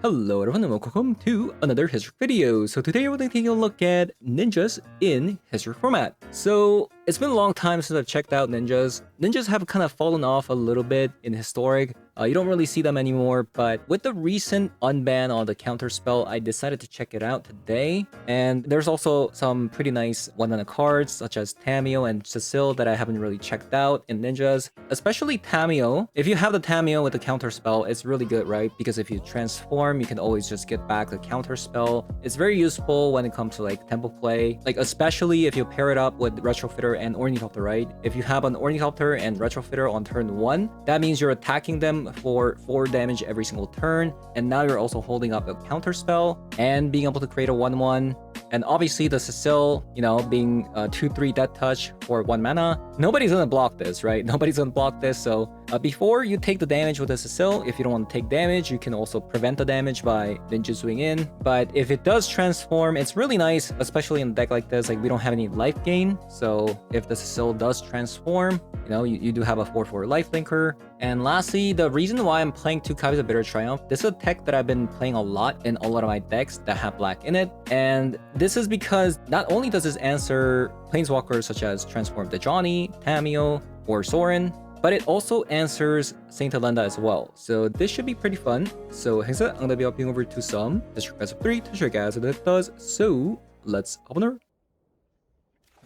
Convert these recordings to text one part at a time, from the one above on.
Hello everyone and welcome to another history video. So today we're taking a look at ninjas in history format. So it's been a long time since I've checked out ninjas. Ninjas have kind of fallen off a little bit in historic. You don't really see them anymore, but with the recent unban on the Counterspell, I decided to check it out today. And there's also some pretty nice one-mana cards such as Tamio and Cecil that I haven't really checked out in ninjas. Especially Tamio. If you have the Tamio with the Counterspell, it's really good, right? Because if you transform, you can always just get back the Counterspell. It's very useful when it comes to like tempo play, like especially if you pair it up with Retrofitter and Ornithopter, right? If you have an Ornithopter and Retrofitter on turn 1, that means you're attacking them for 4 damage every single turn, and now you're also holding up a Counterspell and being able to create a 1/1. And obviously the Cecil, you know, being 2/3 Death Touch for 1 mana, nobody's gonna block this, right? Nobody's gonna block this. So before you take the damage with the Cecil, if you don't want to take damage, you can also prevent the damage by ninjutsuing in. But if it does transform, it's really nice, especially in a deck like this. Like, we don't have any life gain, so if the Cecil does transform, you know, you do have a 4/4 life linker. And lastly, the reason why I'm playing 2 copies of Bitter Triumph, this is a tech that I've been playing a lot in a lot of my decks that have black in it. And this is because not only does this answer planeswalkers such as Transform Dejani, Tamio, or Sorin, but it also answers Saint Helena as well. So this should be pretty fun. So 행사, I'm gonna be hopping over to some District Pass of 3 to show you guys what it does. So let's open her.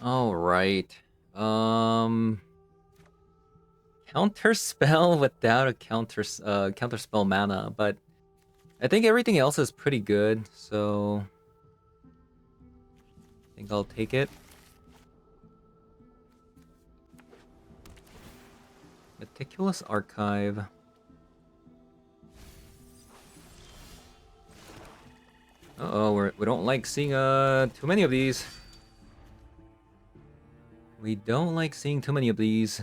Alright. Counterspell without a counterspell mana, but I think everything else is pretty good, so I think I'll take it. Meticulous Archive. Uh-oh, we don't like seeing too many of these. We don't like seeing too many of these.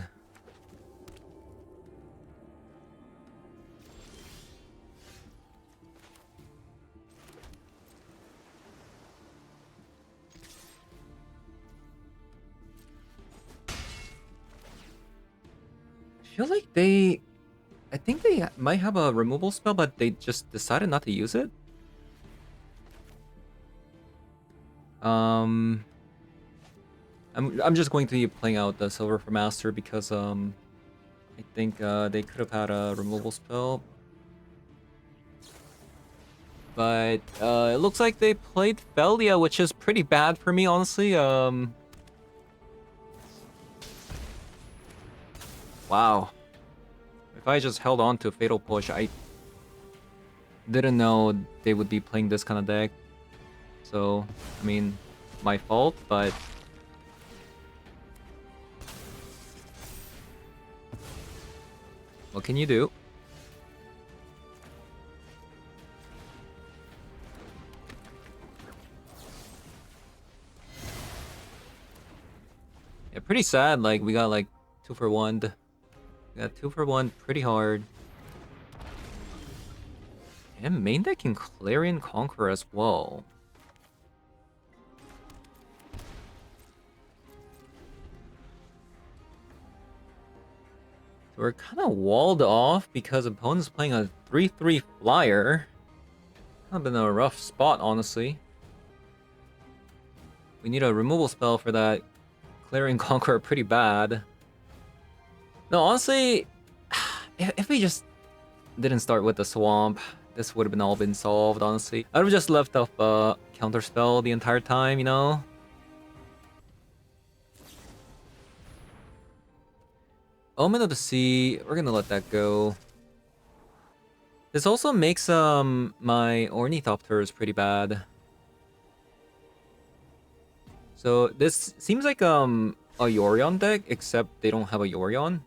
I feel like I think they might have a removal spell, but they just decided not to use it. I'm just going to be playing out the Silver for Master because I think they could have had a removal spell. But it looks like they played Felia, which is pretty bad for me, honestly. Wow. If I just held on to Fatal Push, I didn't know they would be playing this kind of deck. So, I mean, my fault, but what can you do? Yeah, pretty sad. Like, we got like 2 for 1. We got 2 for 1 pretty hard. And main deck can Clarion Conqueror as well. So we're kind of walled off because opponent's playing a 3/3 flyer. Kind of been a rough spot, honestly. We need a removal spell for that Clarion Conqueror pretty bad. No, honestly, if we just didn't start with the swamp, this would have all been solved, honestly. I would have just left off Counterspell the entire time, you know? Omen of the Sea, we're gonna let that go. This also makes my Ornithopters pretty bad. So this seems like a Yorion deck, except they don't have a Yorion.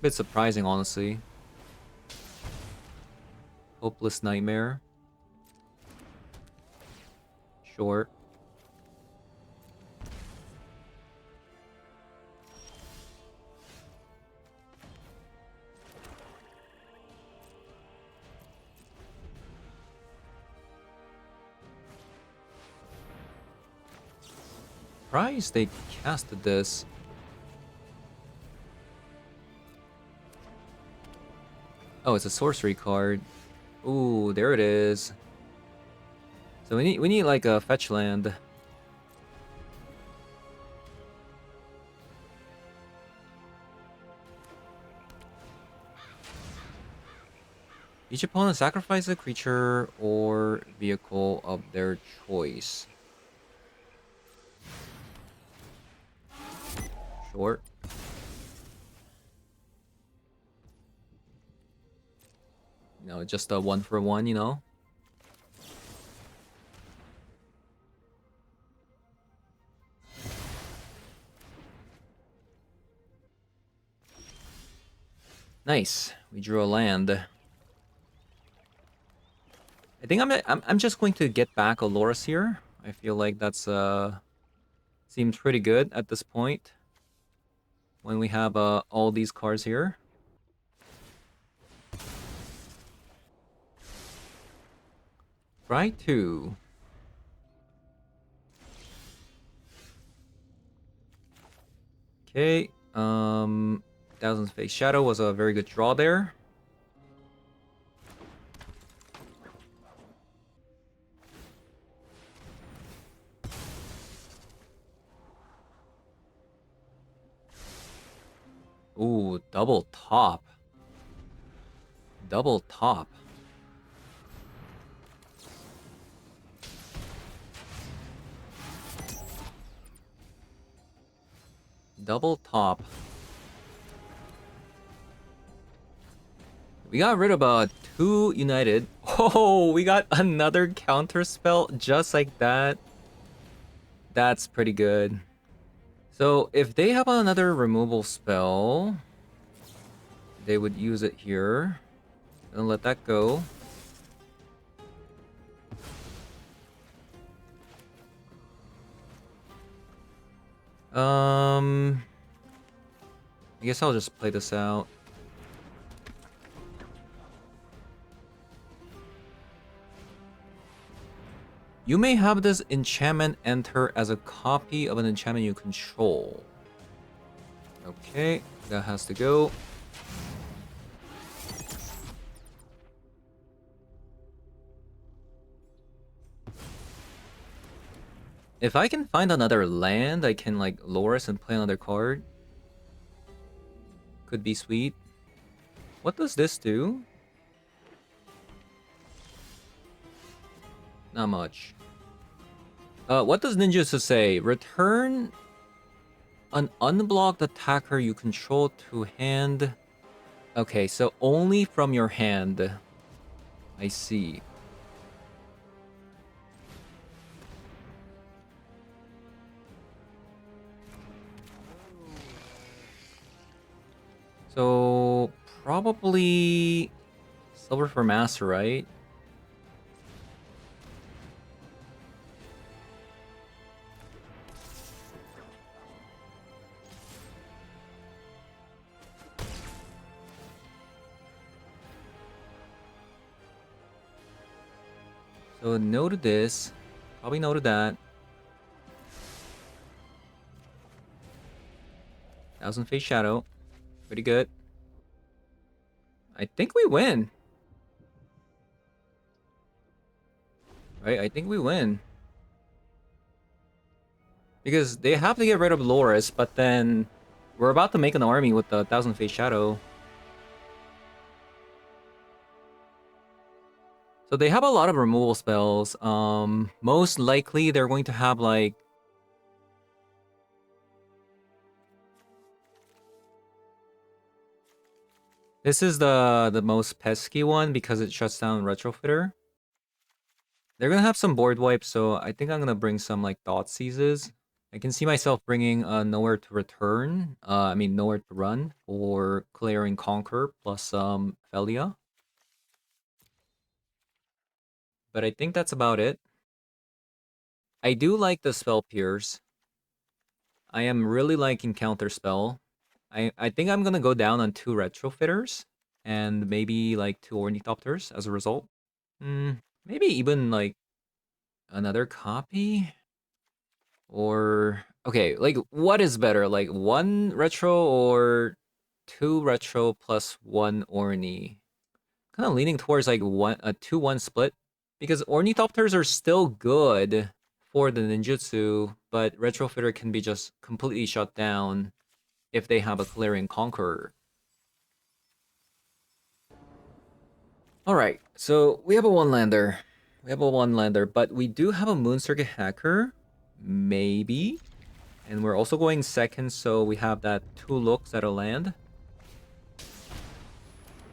Bit surprising, honestly. Hopeless Nightmare. Sure. Surprised they casted this. Oh, it's a sorcery card. Ooh, there it is. So we need like a fetch land. Each opponent sacrifices a creature or vehicle of their choice. Sure. No, just a 1-for-1, you know? Nice. We drew a land. I think I'm just going to get back a Loris here. I feel like that's seems pretty good at this point. When we have all these cards here. Try to. Okay. Thousand Face Shadow was a very good draw there. Ooh, double top. Double top. Double top. We got rid of 2 United. Oh, we got another Counterspell just like that. That's pretty good. So if they have another removal spell, they would use it here. And let that go. I guess I'll just play this out. You may have this enchantment enter as a copy of an enchantment you control. Okay, that has to go. If I can find another land, I can like Loris and play another card. Could be sweet. What does this do? Not much. What does Ninjutsu say? Return an unblocked attacker you control to hand. Okay, so only from your hand. I see. So probably Silver for Master, right? So no to this. Probably no to that. Thousand Face Shadow. Pretty good. I think we win. Right? I think we win. Because they have to get rid of Loris, but then we're about to make an army with the Thousand Face Shadow. So they have a lot of removal spells. Most likely they're going to have like... This is the most pesky one because it shuts down Retrofitter. They're gonna have some board wipes, so I think I'm gonna bring some like Thought Seizes. I can see myself bringing Nowhere to Return. I mean Nowhere to Run for Clear and Conquer plus Felia. But I think that's about it. I do like the Spell Pierce. I am really liking Counterspell. I think I'm gonna go down on 2 Retrofitters and maybe like 2 Ornithopters as a result. Maybe even like another copy? Or okay, like what is better? Like 1 retro or 2 retro plus 1 Orni? kind of leaning towards like a 2-1 split because Ornithopters are still good for the ninjutsu, but Retrofitter can be just completely shut down if they have a Clearing Conqueror. Alright, so we have a one-lander. We have a one-lander, but we do have a Moon Circuit Hacker. Maybe. And we're also going second, so we have that 2 looks at a land.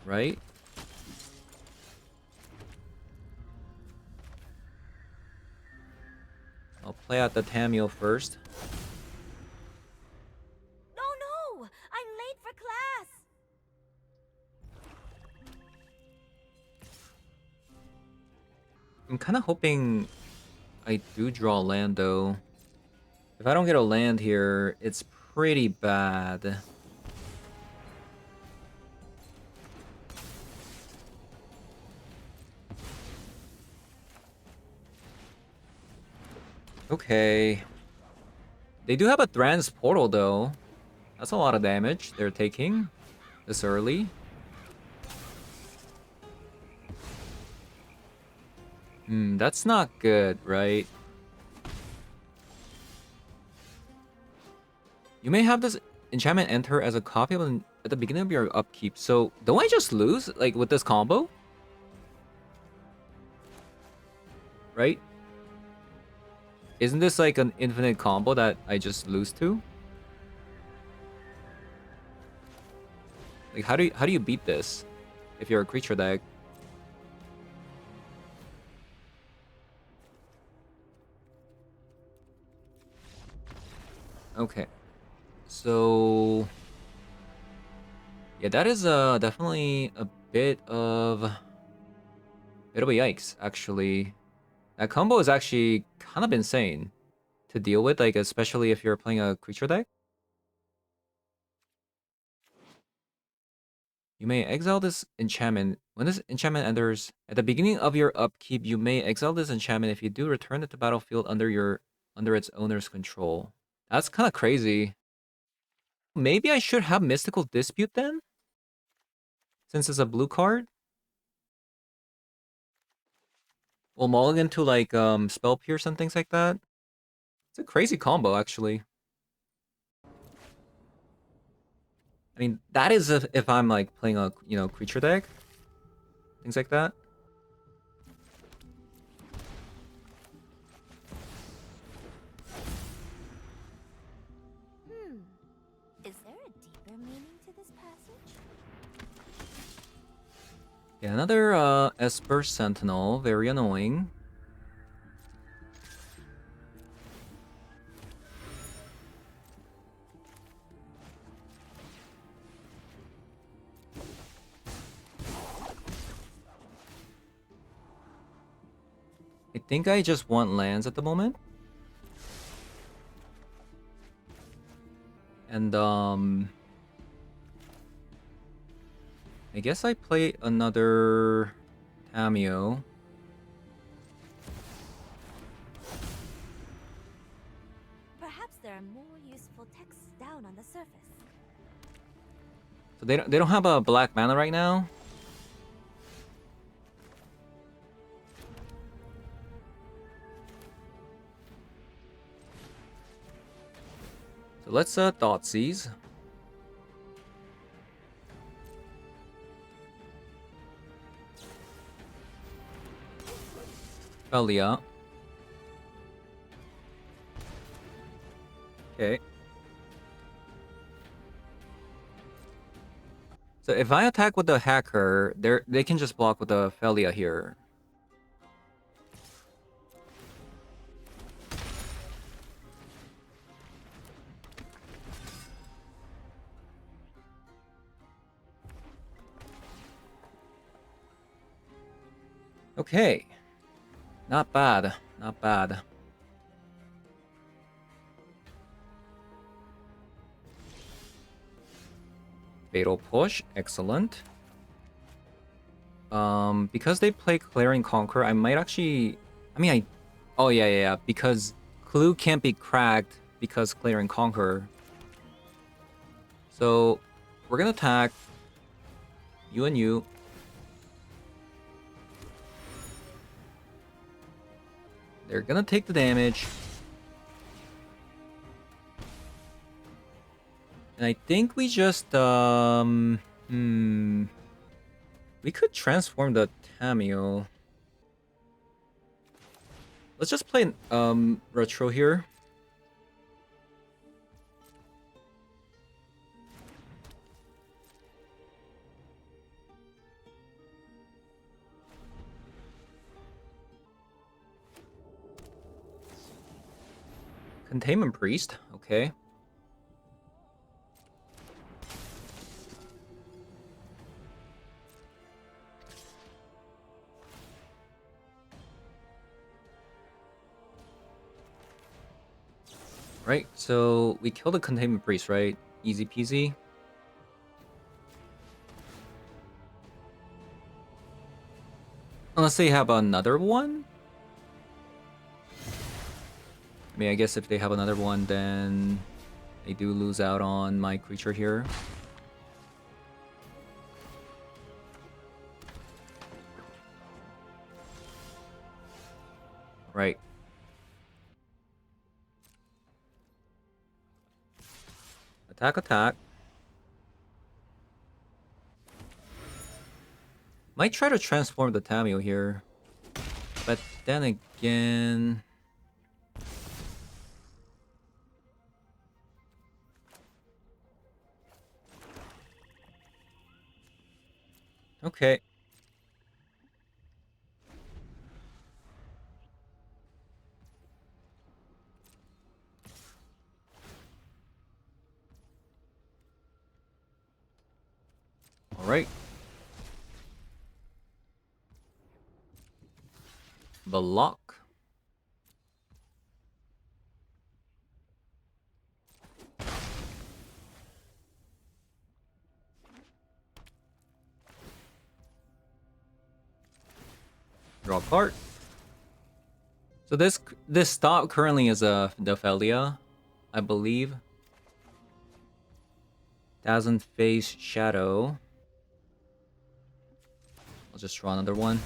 Right? I'll play out the Tamio first. Oh no! I'm late for class! I'm kind of hoping I do draw a land, though. If I don't get a land here, it's pretty bad. Okay. They do have a Thran's Portal, though. That's a lot of damage they're taking this early. That's not good, right? You may have this enchantment enter as a copy of at the beginning of your upkeep. So, don't I just lose, like, with this combo? Right? Isn't this like an infinite combo that I just lose to? Like, how do you beat this if you're a creature deck? Okay. So yeah, that is definitely a bit of a yikes, actually. That combo is actually kind of insane to deal with, like especially if you're playing a creature deck. You may exile this enchantment. When this enchantment enters at the beginning of your upkeep, you may exile this enchantment. If you do, return it to battlefield under its owner's control. That's kind of crazy. Maybe I should have Mystical Dispute then? Since it's a blue card? Well, mulligan to like Spell Pierce and things like that. It's a crazy combo, actually. I mean, that is if I'm like playing a creature deck, things like that. Is there a deeper meaning to this passage? Yeah, another Esper Sentinel, very annoying. I think I just want lands at the moment. And I guess I play another Tamio. Perhaps there are more useful texts down on the surface. So they don't have a black mana right now. So let's Thoughtseize. Elia. Okay. So if I attack with the hacker, they can just block with the Felia here. Okay. Not bad. Not bad. Fatal Push. Excellent. Because they play Clearing Conquer, I might actually... Oh, yeah. Because Clue can't be cracked because Clearing Conquer. So, we're gonna attack you and you. They're gonna take the damage. And I think we just, we could transform the Tamio. Let's just play retro here. Containment Priest, okay. Right, so we kill the Containment Priest, right? Easy peasy. Unless they have another one? I mean, I guess if they have another one, then they do lose out on my creature here. Right. Attack, attack. Might try to transform the Tamio here. But then again... Okay. Alright. Block. Draw a card. So this stop currently is a Dophelia, I believe. Thousand Face Shadow. I'll just draw another one.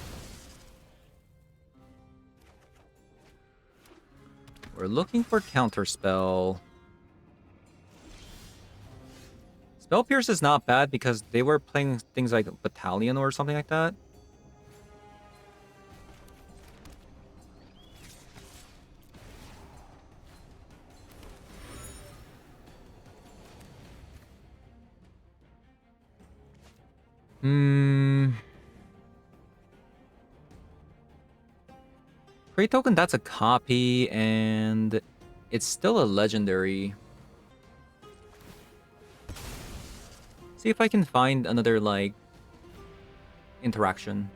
We're looking for Counterspell. Spell Pierce is not bad because they were playing things like Battalion or something like that. Prey Token, that's a copy, and it's still a legendary. See if I can find another, like, interaction.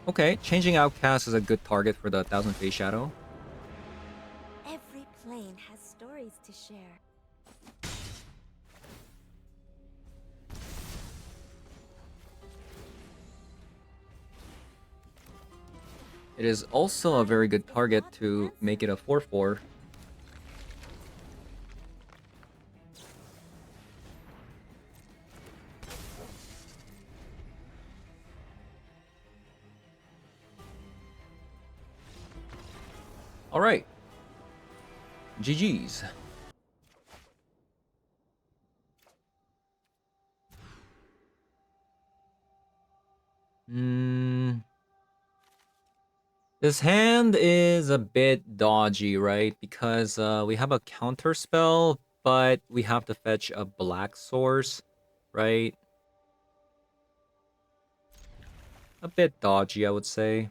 Okay, changing Outcast is a good target for the Thousand Face Shadow. Every plane has stories to share. It is also a very good target to make it a 4/4. All right. GG's. This hand is a bit dodgy, right? Because we have a Counterspell, but we have to fetch a black source, right? A bit dodgy, I would say.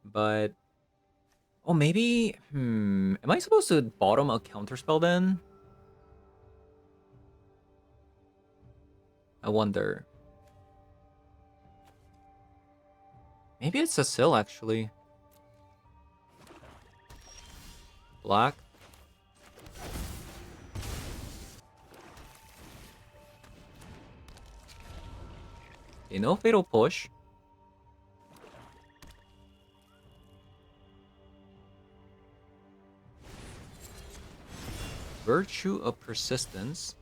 But... oh, maybe... am I supposed to bottom a Counterspell then? I wonder. Maybe it's Cecil, actually. Black. Okay, no Fatal Push. Virtue of Persistence.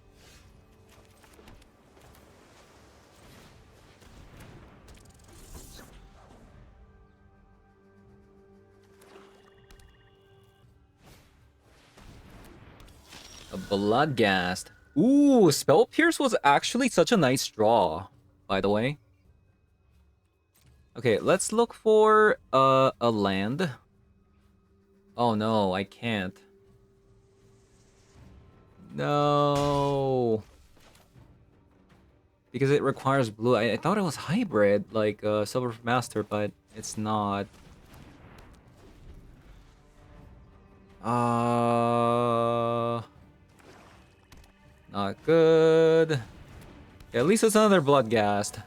A Bloodghast. Ooh, Spell Pierce was actually such a nice draw, by the way. Okay, let's look for a land. Oh no, I can't. No. Because it requires blue. I thought it was hybrid, like Silver Master, but it's not. Not good. Yeah, at least it's another Bloodghast.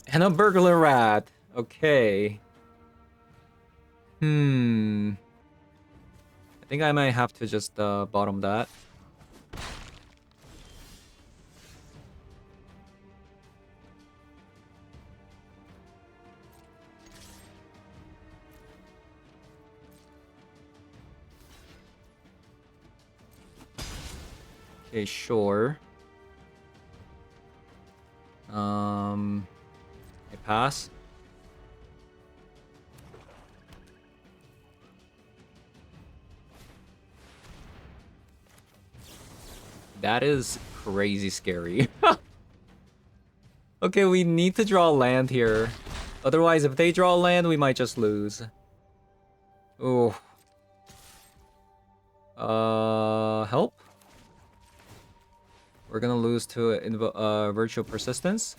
And a Burglar Rat. Okay. I think I might have to just bottom that. Okay, sure. I pass. That is crazy scary. Okay, we need to draw land here. Otherwise, if they draw land, we might just lose. Oh. Help? We're gonna lose to Virtual Persistence.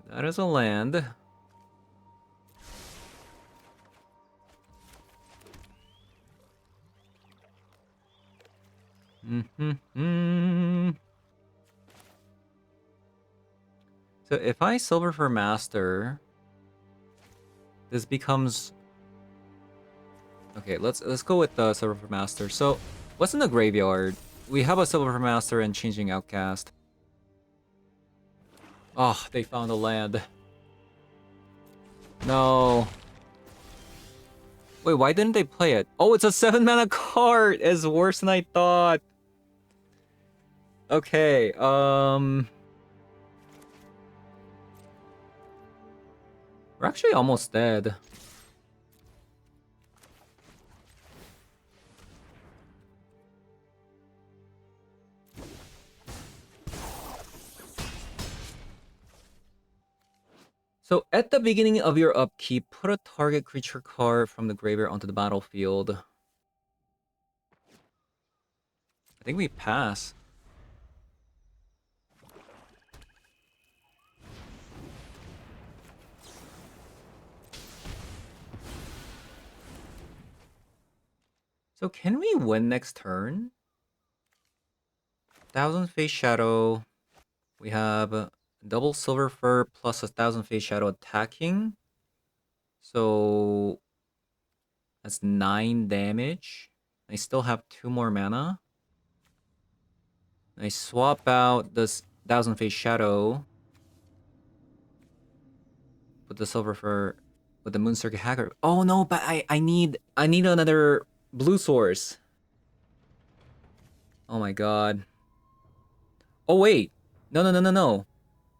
That is a land. So if I Silver for Master, this becomes... Okay, let's go with the Silver for Master. So, what's in the graveyard? We have a Silver for Master and Changing Outcast. Oh, they found a land. No. Wait, why didn't they play it? Oh, it's a 7-mana card! It's worse than I thought. Okay, we're actually almost dead. So at the beginning of your upkeep, put a target creature card from the graveyard onto the battlefield. I think we pass. So can we win next turn? Thousand Face Shadow. We have double Silver Fur plus 1,000 Face Shadow attacking. So that's 9 damage. I still have 2 more mana. I swap out this 1,000 Face Shadow with the Silver Fur with the Moon Circuit Hacker. Oh no, but I need another blue source. Oh my god. Oh wait. No.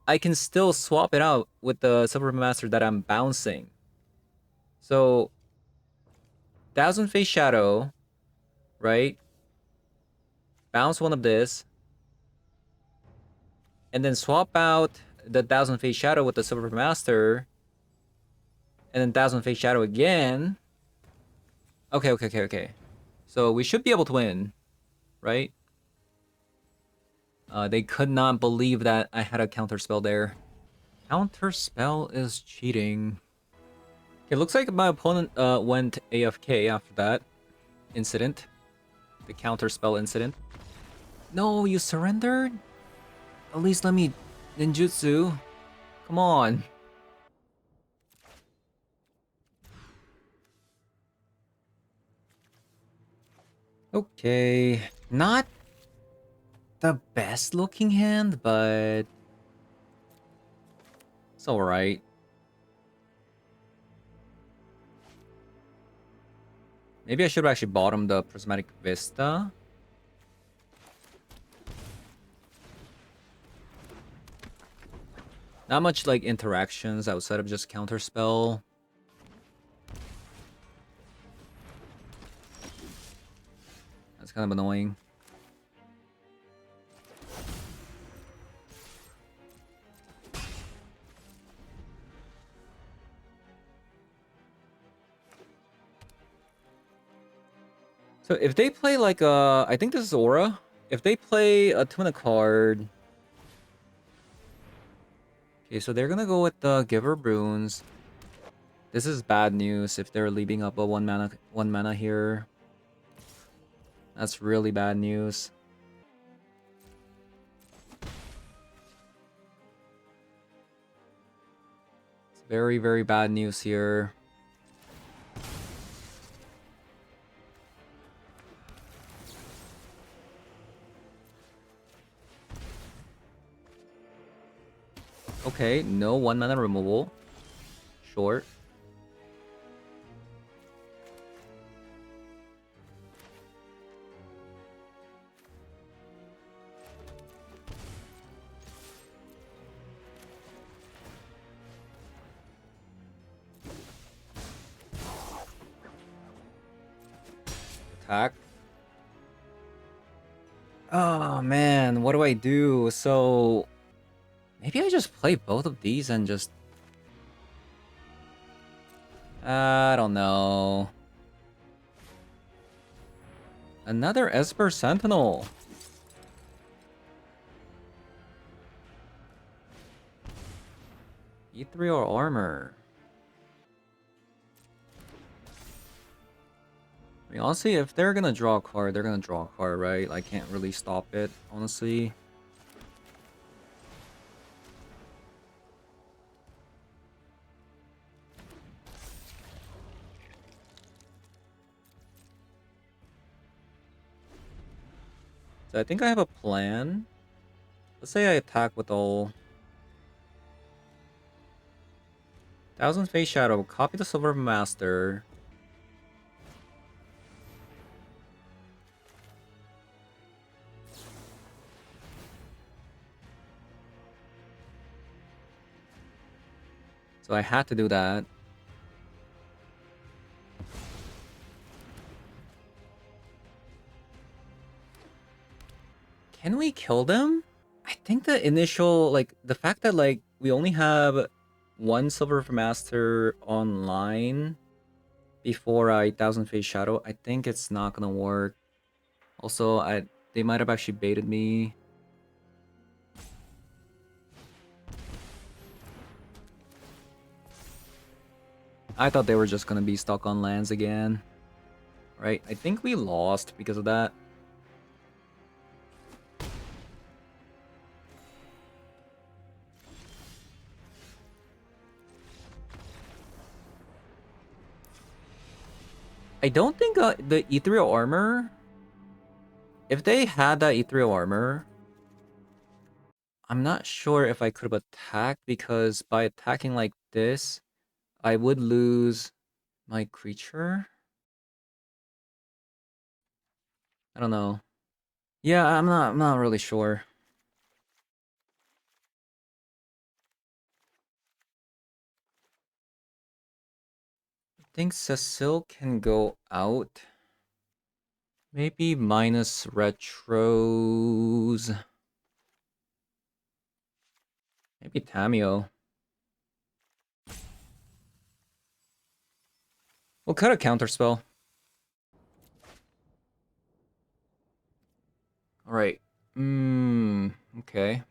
I can still swap it out with the Silver Master that I'm bouncing. So 1,000 Face Shadow, right? Bounce one of this. And then swap out the 1,000 Face Shadow with the Silver Master. And then 1,000 Face Shadow again. Okay. So we should be able to win, right? They could not believe that I had a Counterspell there. Counterspell is cheating. It looks like my opponent went AFK after that incident. The Counterspell incident. No, you surrendered? At least let me ninjutsu. Come on. Okay. Not the best looking hand, but it's alright. Maybe I should have actually bought him the Prismatic Vista. Not much like interactions outside of just Counterspell. That's kind of annoying. So if they play like I think this is Aura. If they play a tuna card. Okay, so they're gonna go with the Giver Runes. This is bad news if they're leaving up a one mana here. That's really bad news. It's very, very bad news here. Okay, no 1 mana removal. Short. Attack. Oh man, what do I do? So maybe I just play both of these and just... I don't know. Another Esper Sentinel. Ethereal Armor. I mean, honestly, if they're gonna draw a card, they're gonna draw a card, right? I can't really stop it, honestly. So I think I have a plan. Let's say I attack with all... Thousand Face Shadow, copy the Silver Master. So I had to do that. Can we kill them? I think the initial, like, the fact that, like, we only have one Silver Master online before I Thousand Face Shadow, I think it's not gonna work. Also, they might have actually baited me. I thought they were just gonna be stuck on lands again. Right? I think we lost because of that. I don't think the Ethereal Armor... If they had that Ethereal Armor... I'm not sure if I could have attacked, because by attacking like this, I would lose my creature. I don't know. Yeah, I'm not really sure. I think Cecil can go out. Maybe minus retros. Maybe Tamio. We'll cut a counterspell. Alright. Okay.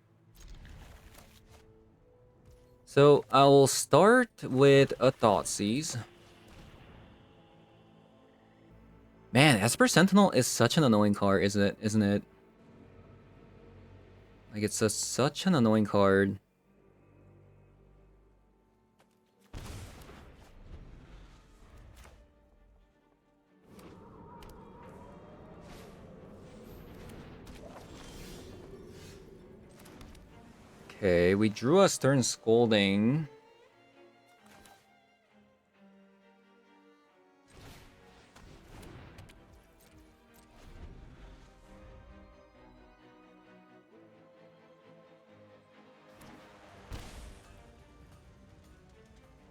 So I'll start with a Thoughtseize. Man, Esper Sentinel is such an annoying card, isn't it? Like, it's such an annoying card. Okay, we drew a Stern Scolding.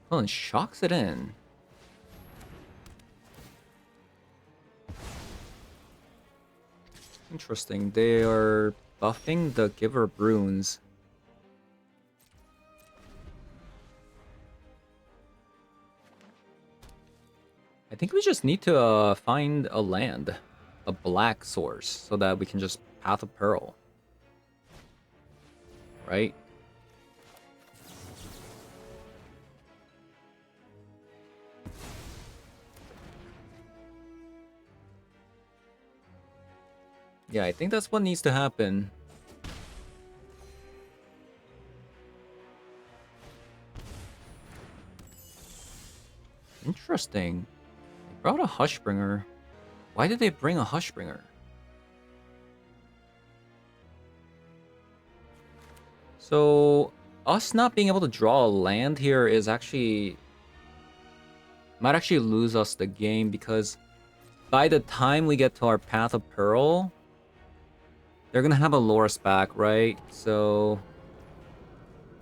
Oh, and shocks it in. Interesting. They are buffing the Giver of Runes. I think we just need to find a land, a black source, so that we can just Path of Pearl. Right? Yeah, I think that's what needs to happen. Interesting. They brought a Hushbringer. Why did they bring a Hushbringer? So, us not being able to draw a land here is actually... might actually lose us the game, because by the time we get to our Path of Pearl, they're gonna have a Loris back, right? So,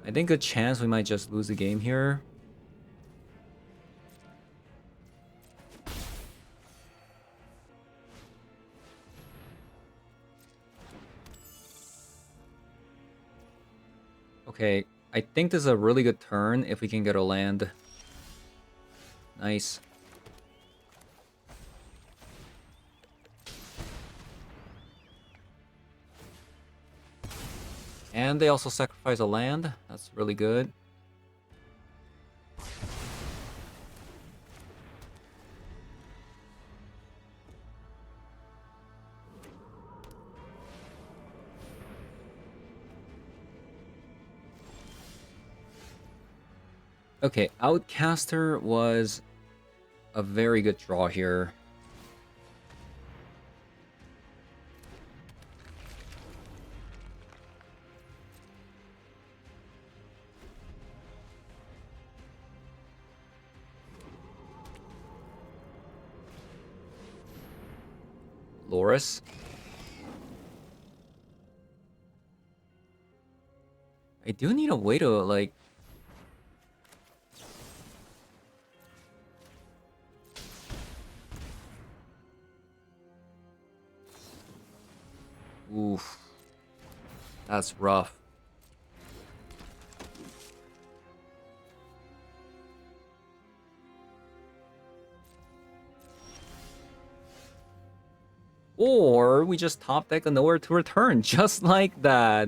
I think a chance we might just lose the game here. Okay, I think this is a really good turn if we can get a land. Nice. And they also sacrifice a land. That's really good. Okay, Outcaster was a very good draw here. Loris. I do need a way to, like... Oof. That's rough. Or we just top deck a Nowhere to Return, just like that.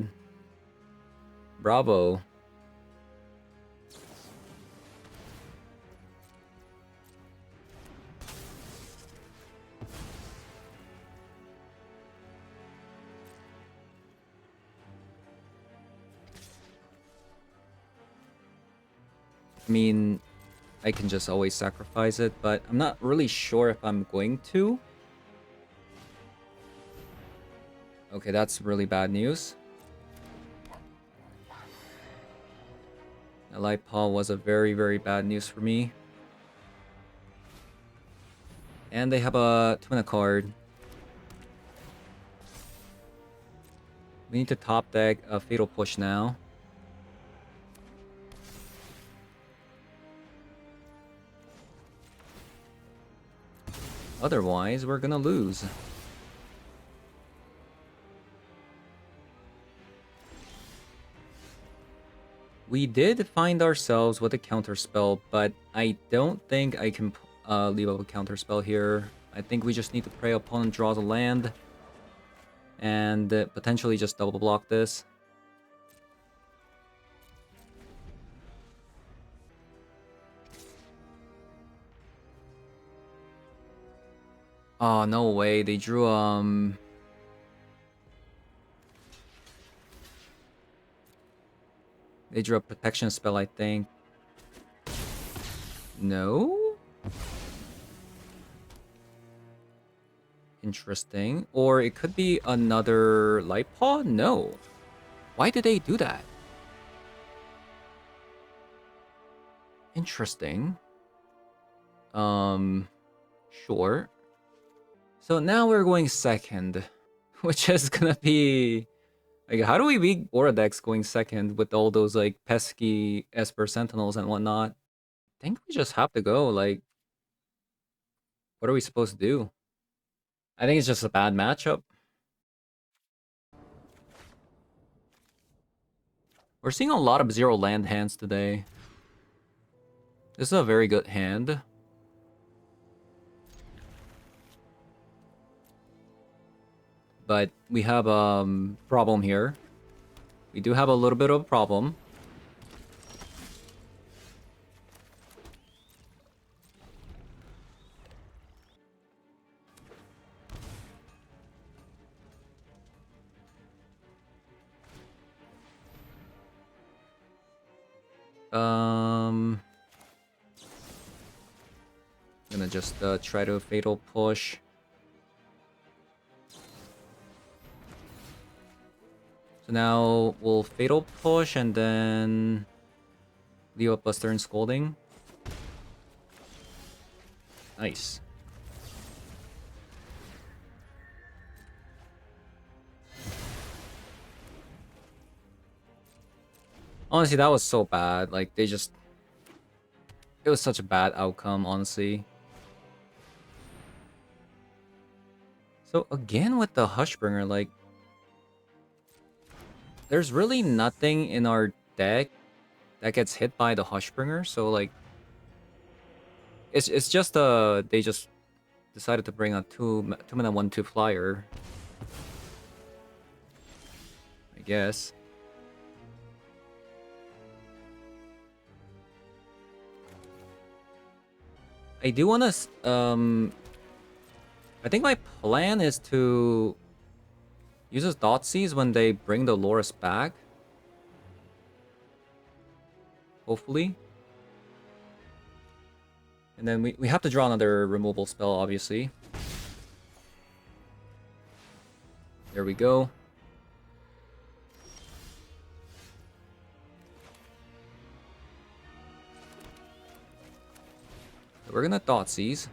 Bravo. I mean, I can just always sacrifice it, but I'm not really sure if I'm going to. Okay, that's really bad news. Light Paw was a very, very bad news for me. And they have a Twina card. We need to top deck a Fatal Push now. Otherwise, we're gonna lose. We did find ourselves with a Counterspell, but I don't think I can leave up a Counterspell here. I think we just need to pray opponent draws a land and potentially just double block this. Oh, no way. They drew they drew a protection spell, I think. No? Interesting. Or it could be another Light Paw? No. Why did they do that? Interesting. Sure. So now we're going second, which is gonna be... like, how do we beat Aura decks going second with all those, like, pesky Esper Sentinels and whatnot? think we just have to go. Like, what are we supposed to do? I think it's just a bad matchup. We're seeing a lot of 0 land hands today. This is a very good hand. But we have a problem here. We do have a little bit of a problem. I'm gonna just try to fatal push. So now we'll fatal push and then leave up a Stern Scolding. Nice. Honestly, that was so bad. Like, they just... It was such a bad outcome, honestly. So, again with the Hushbringer, like... There's really nothing in our deck that gets hit by the Hushbringer, so, like... It's just, they just decided to bring a 2-mana 1/2 flyer. I guess. I do want to, I think my plan is to use his Thoughtseize when they bring the Loris back. Hopefully. And then we have to draw another removal spell, obviously. There we go. So we're gonna Thoughtseize.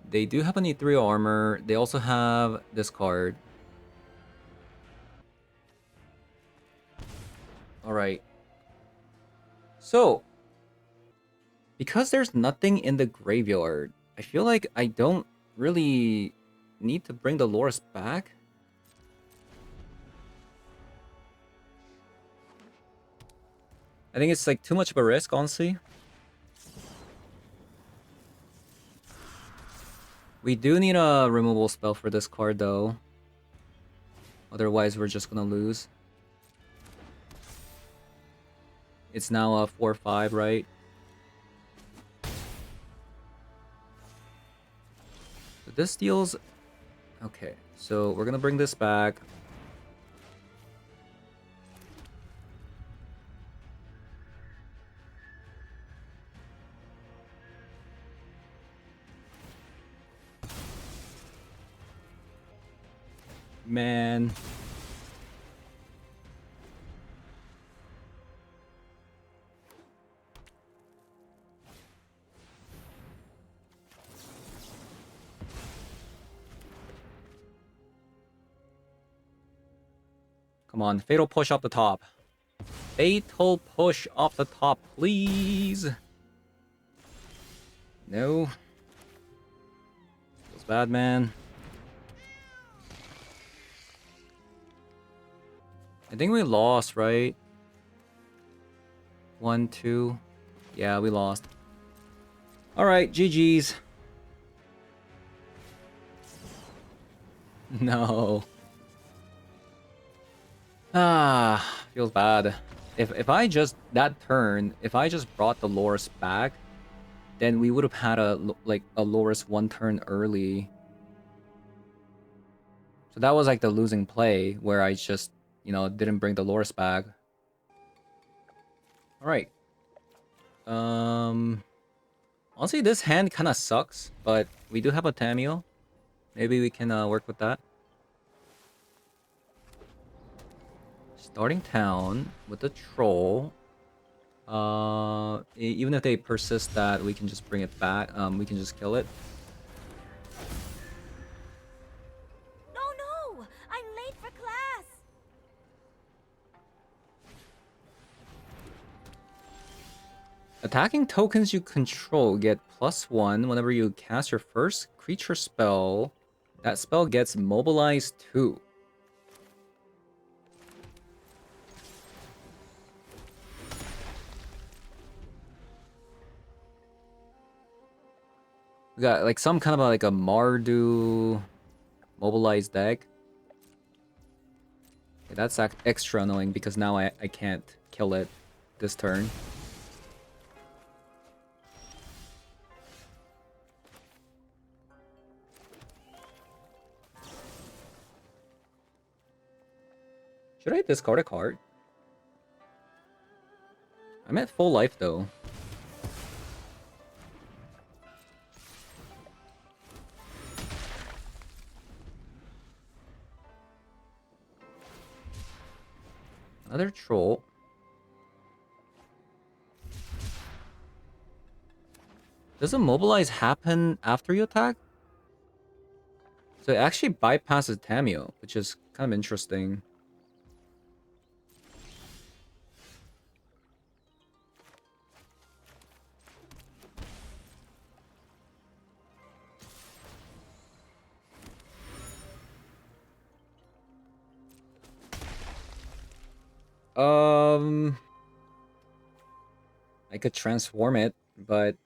They do have an E3 armor. They also have this card. Alright. So, because there's nothing in the graveyard, I feel like I don't really need to bring the Loris back. I think it's like too much of a risk, honestly. We do need a removal spell for this card, though. Otherwise, we're just gonna lose. It's now a 4/5, right? So this deals... Okay, so we're gonna bring this back. Man. Come on, fatal push off the top. Fatal push off the top, please. No. Feels bad, man. I think we lost, right? 1, 2. Yeah, we lost. Alright, GG's. No. Ah, feels bad. If I just... That turn, if I just brought the Loris back, then we would have had a Loris 1 turn early. So that was like the losing play, where I just, you know, didn't bring the Loris back. Alright. Honestly, this hand kind of sucks, but we do have a Tameo. Maybe we can work with that. Starting town with the troll. Even if they persist that, we can just bring it back. We can just kill it. Oh no! I'm late for class! Attacking tokens you control get +1 whenever you cast your first creature spell. That spell gets mobilized too. We got like some kind of like a Mardu mobilized deck. Okay, that's extra annoying because now I can't kill it this turn. Should I discard a card? I'm at full life though. Another troll. Does a mobilize happen after you attack? So it actually bypasses Tamio, which is kind of interesting. I could transform it, but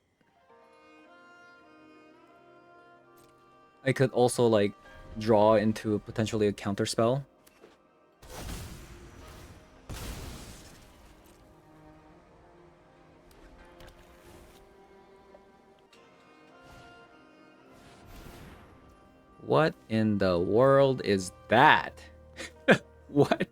I could also like draw into potentially a counterspell. What in the world is that? What?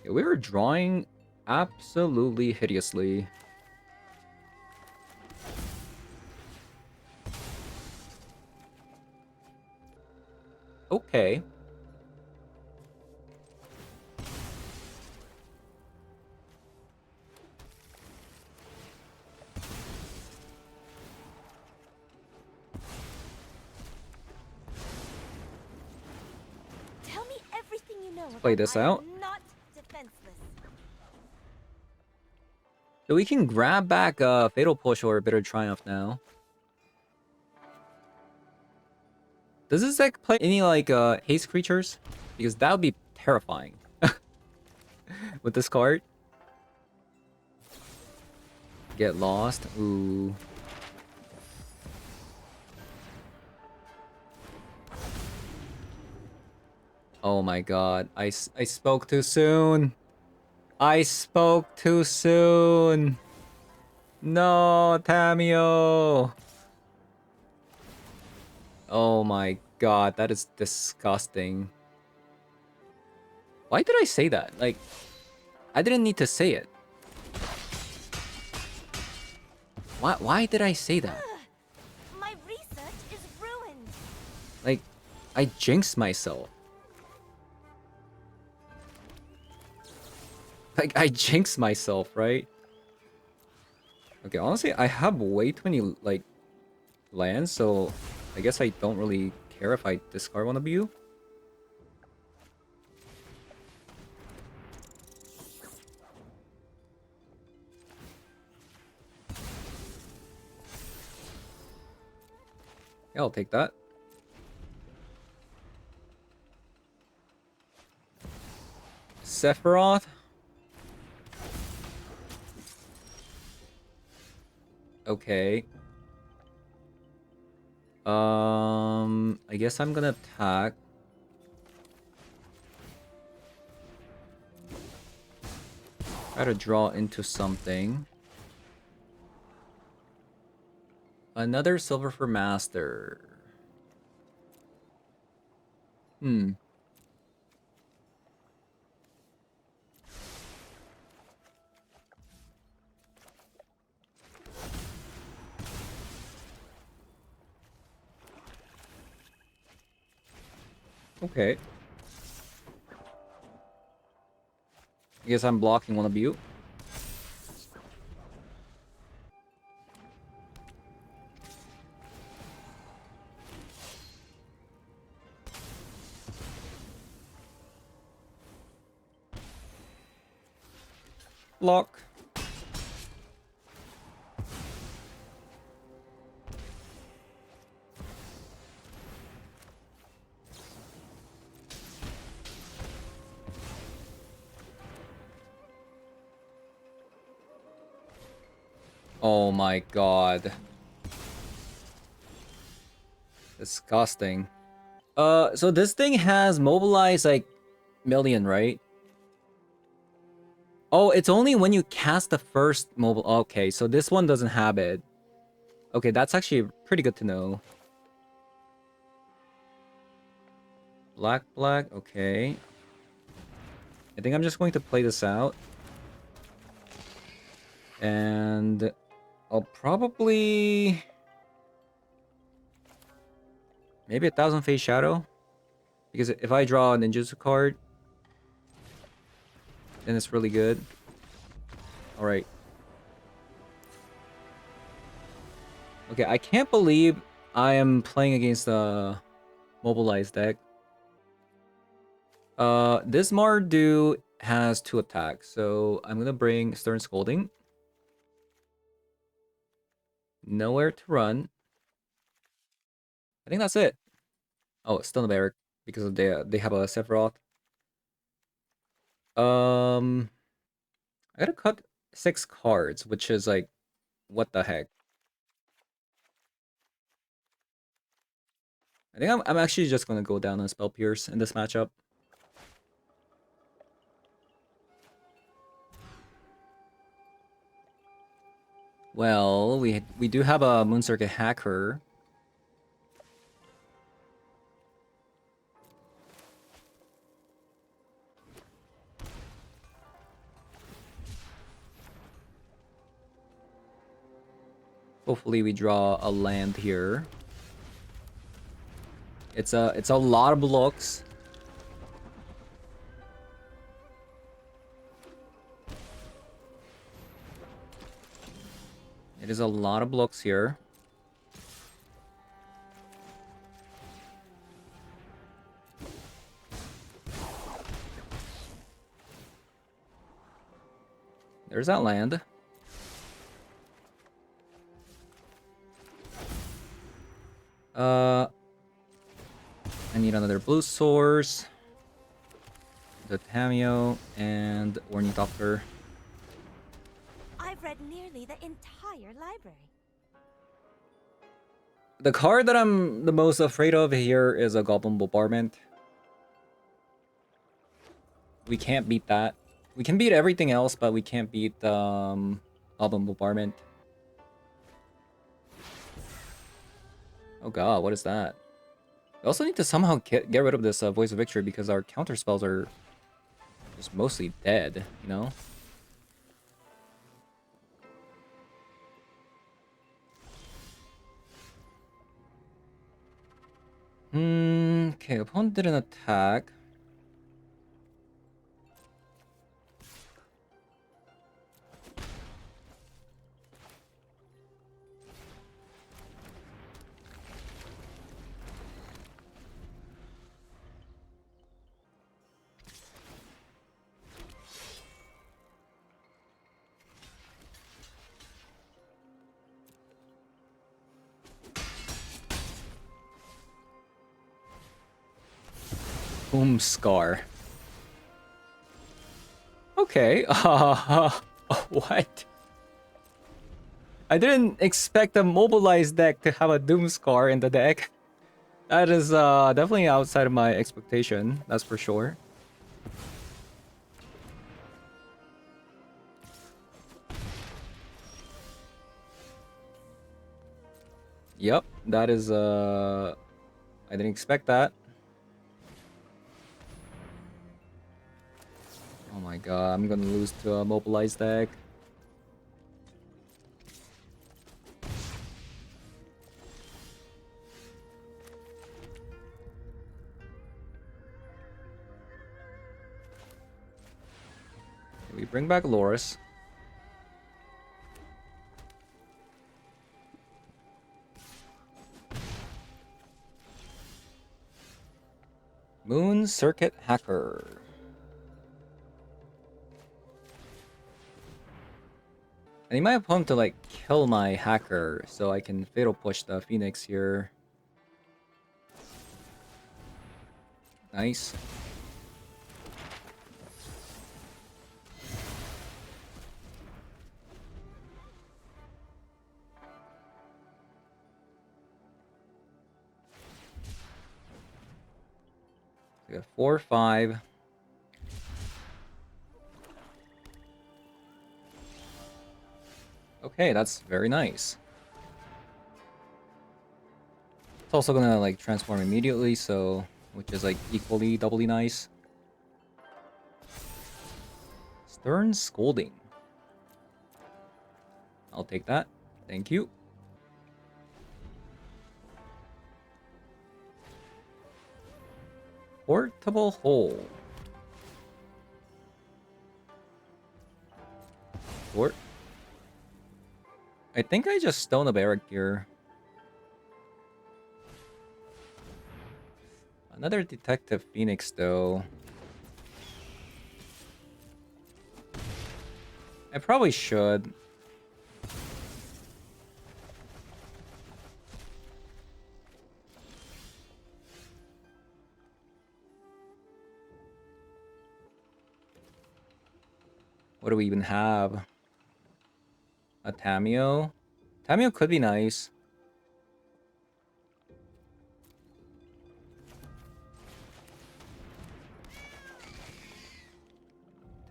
We were drawing absolutely hideously. Okay. Tell me everything you know. Play this out. I'm not defenseless. So we can grab back Fatal Push or Bitter Triumph now. Does this deck play any like haste creatures? Because that would be terrifying with this card. Get lost. Ooh. Oh my god. I spoke too soon. I spoke too soon. No, Tamio. Oh my god, that is disgusting. Why did I say that? Like, I didn't need to say it. Why did I say that? My research is ruined. Like, I jinxed myself. Like, I jinxed myself, right? Okay, honestly, I have way too many, like, lands, so I guess I don't really care if I discard one of you. Yeah, I'll take that. Sephiroth? Okay. I guess I'm gonna attack. Try to draw into something. Another silver for master. Hmm. Okay. I guess I'm blocking one of you. Block. Oh my god. Disgusting. So this thing has mobilized like million, right? Oh, it's only when you cast the first mobile. Okay, so this one doesn't have it. Okay, that's actually pretty good to know. Black, black, okay. I think I'm just going to play this out. And I'll probably... maybe 1,000 Phase Shadow. Because if I draw a Ninjutsu card, then it's really good. Alright. Okay, I can't believe I am playing against the mobilized deck. This Mardu has 2 attacks, so I'm gonna bring Stern Scolding. Nowhere to run. I think that's it. Oh, it's still a Barrack because of they have a Sephiroth. I gotta cut 6 cards, which is like, what the heck? I think I'm actually just gonna go down on Spell Pierce in this matchup. Well, we do have a Moon Circuit Hacker. Hopefully we draw a land here. It's a lot of blocks. It is a lot of blocks here. There's that land. I need another blue source. The Tameo and Ornithopter. I've read nearly the entire library. The card that I'm the most afraid of here is a Goblin Bombardment. We can't beat that. We can beat everything else, but we can't beat Goblin Bombardment. Oh god, what is that? We also need to somehow get rid of this Voice of Victory because our counter spells are just mostly dead, you know? Okay, opponent didn't attack. Boom Scar. Okay. What? I didn't expect a mobilized deck to have a Doomscar in the deck. That is definitely outside of my expectation, that's for sure. Yep, that is I didn't expect that. Oh my god, I'm gonna lose to a mobilized deck. We bring back Loris. Moon Circuit Hacker. I need my opponent to like kill my hacker so I can fatal push the Phoenix here. Nice. We got 4-5. Okay, that's very nice. It's also gonna like transform immediately, so which is like equally doubly nice. Stern Scolding. I'll take that. Thank you. Portable Hole. What? I think I just stone a barrack here. Another Detective Phoenix, though. I probably should. What do we even have? A Tameo? Tameo could be nice.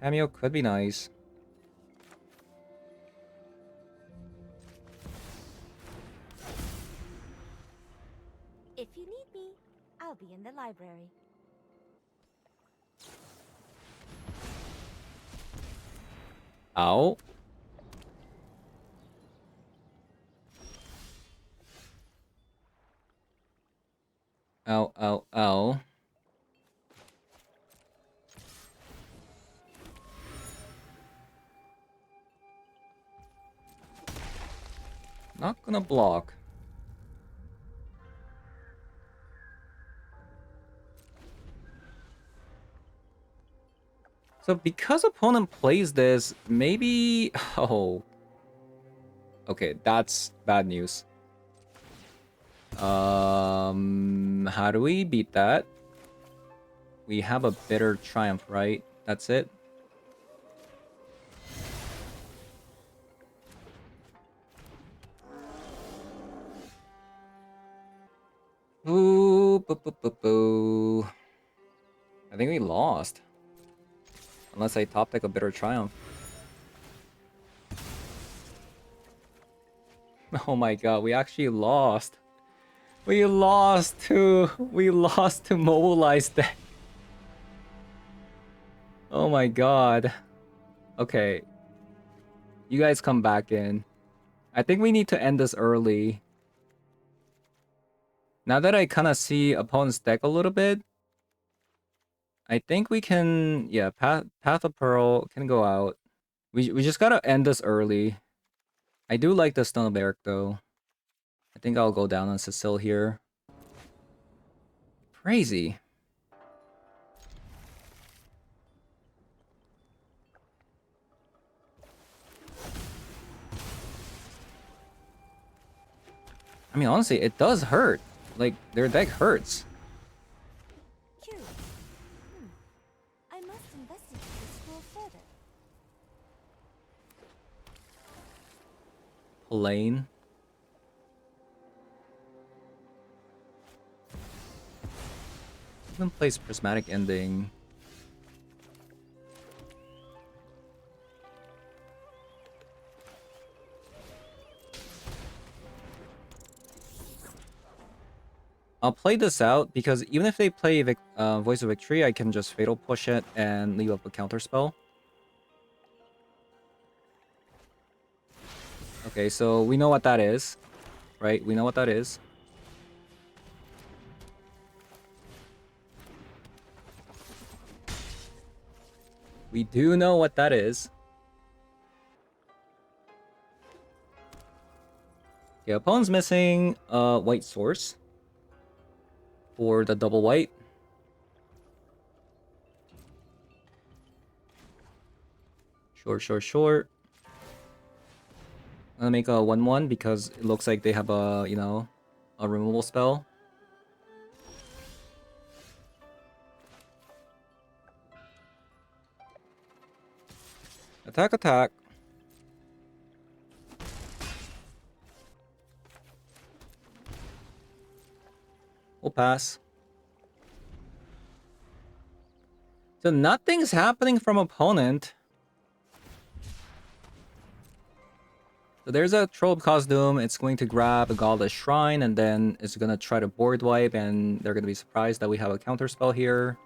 Tameo could be nice. If you need me, I'll be in the library. Ow. Ow, ow, ow. Not gonna block. So because opponent plays this, maybe... Oh. Okay, that's bad news. How do we beat that? We have a bitter triumph, right? That's it. Boo, boo, boo, boo, boo. I think we lost. Unless I top deck a bitter triumph. Oh my god, we actually lost. We lost to mobilize deck. Oh my god. Okay. You guys come back in. I think we need to end this early. Now that I kind of see opponent's deck a little bit, I think we can, yeah, Path of Pearl can go out. We just gotta end this early. I do like the Stone of Eric though. I think I'll go down on Cecil here. Crazy. I mean, honestly, it does hurt. Like, their deck hurts. Curious. I must investigate the school further. Plain. Even plays Prismatic Ending. I'll play this out because even if they play Voice of Victory, I can just Fatal Push it and leave up a Counterspell. Okay, so we know what that is, right? We know what that is. We do know what that is. Yeah, opponent's missing white source for the double white. Sure. I'm gonna make a 1/1 because it looks like they have a, you know, a removal spell. Attack. We'll pass. So nothing's happening from opponent. So there's a Troll Costume. It's going to grab a Godless Shrine, and then it's gonna try to board wipe, and they're gonna be surprised that we have a Counterspell here.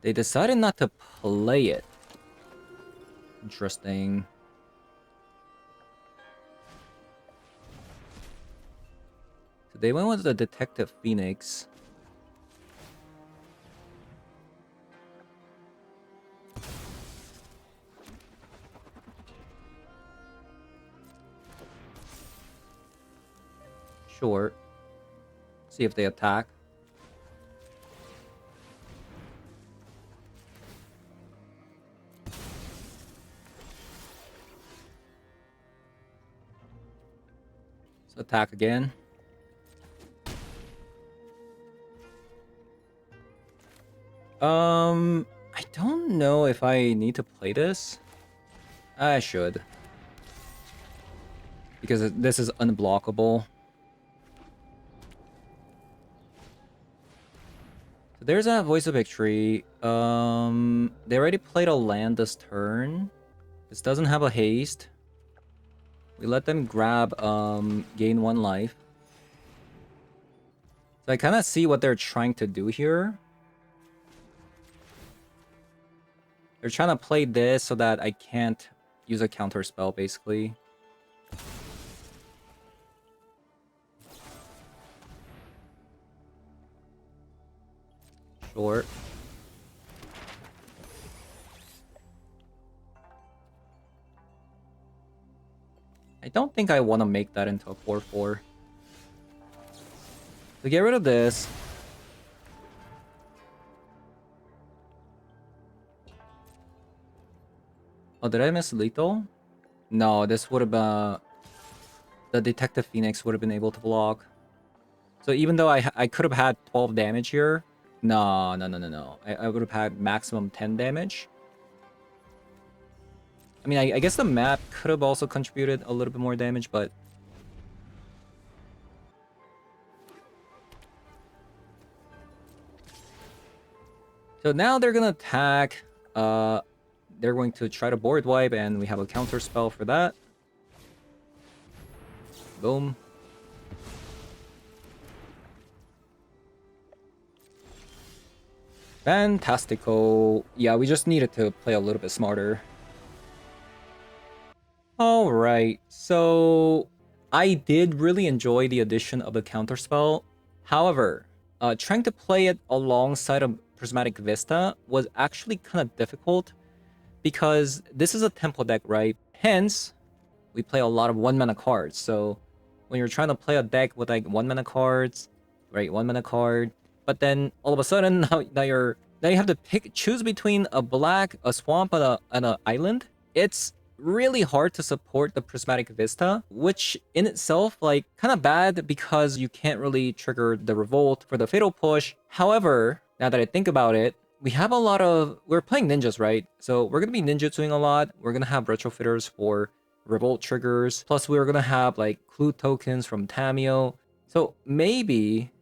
They decided not to play it. Interesting. So they went with the Detective Phoenix. Sure. See if they attack. So attack again. I don't know if I need to play this. I should. Because this is unblockable. So there's a Voice of Victory. They already played a land this turn. This doesn't have a haste. We let them grab, gain 1 life. So I kind of see what they're trying to do here. They're trying to play this so that I can't use a counter spell, basically. Sure. I don't think I want to make that into a 4/4. So get rid of this. Oh, did I miss lethal? No, this would have been... The Detective Phoenix would have been able to block. So even though I could have had 12 damage here... No. I would have had maximum 10 damage. I mean, I guess the map could have also contributed a little bit more damage, but... So now they're gonna attack. They're going to try to board wipe, and we have a counter spell for that. Boom. Fantastico. Yeah, we just needed to play a little bit smarter. Alright, so I did really enjoy the addition of the counterspell. However, trying to play it alongside a Prismatic Vista was actually kind of difficult because this is a tempo deck, right? Hence, we play a lot of 1-mana cards. So when you're trying to play a deck with like 1-mana cards, right? 1-mana card, but then all of a sudden now you have to choose between a black, a swamp, and a island. It's really hard to support the Prismatic Vista, which in itself, like, kind of bad because you can't really trigger the Revolt for the Fatal Push. However, now that I think about it, we have a lot of... We're playing ninjas, right? So we're going to be ninjutsuing a lot. We're going to have retrofitters for Revolt triggers. Plus, we're going to have, like, clue tokens from Tamio. So maybe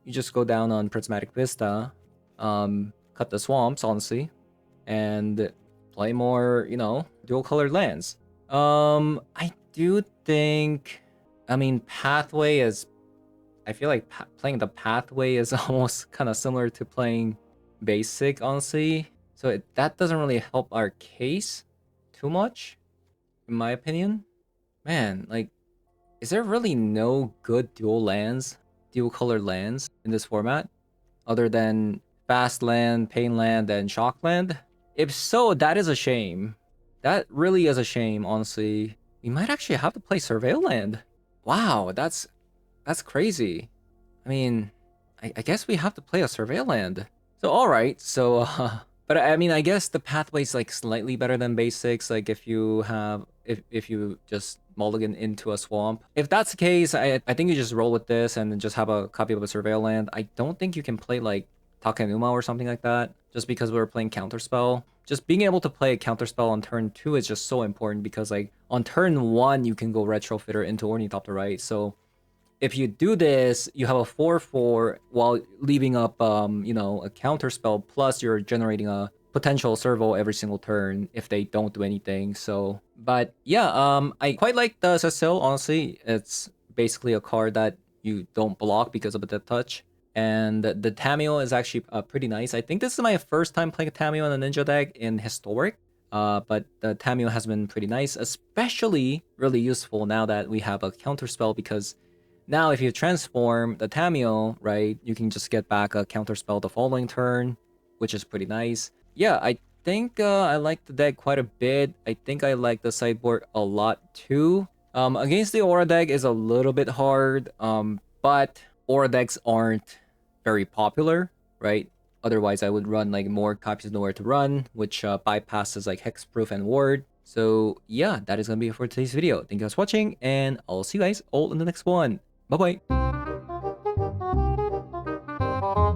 you just go down on Prismatic Vista, cut the swamps, honestly, and play more, you know, dual-colored lands. I do think... I mean, Pathway is... I feel like playing the Pathway is almost kind of similar to playing Basic, honestly. So that doesn't really help our case too much, in my opinion. Man, like, is there really no good dual-colored lands in this format? Other than Fast Land, Pain Land, and Shock Land? If so, that is a shame. That really is a shame, honestly. We might actually have to play Surveil Land. Wow, that's crazy. I mean, I guess we have to play a Surveil Land. So alright, so but I mean I guess the pathway's like slightly better than basics, like if you have if you just mulligan into a swamp. If that's the case, I think you just roll with this and then just have a copy of a Surveil Land. I don't think you can play like Takenuma or something like that, just because we were playing Counterspell. Just being able to play a Counterspell on turn 2 is just so important because like on turn 1 you can go Retrofitter into Ornithopter, right? So if you do this, you have a 4/4 while leaving up, you know, a Counterspell, plus you're generating a potential servo every single turn if they don't do anything. So, but yeah, I quite like the Cecil, honestly. It's basically a card that you don't block because of the Death Touch. And the Tameo is actually pretty nice. I think this is my first time playing a Tameo in a Ninja deck in Historic. But the Tameo has been pretty nice, especially really useful now that we have a Counterspell, because now if you transform the Tameo, right, you can just get back a Counterspell the following turn, which is pretty nice. Yeah, I think I like the deck quite a bit. I think I like the sideboard a lot too. Against the Aura deck is a little bit hard, but Aura decks aren't very popular, right? Otherwise, I would run like more copies of Nowhere to Run, which bypasses like Hexproof and Ward. So yeah, that is gonna be it for today's video. Thank you guys for watching, and I'll see you guys all in the next one. Bye bye.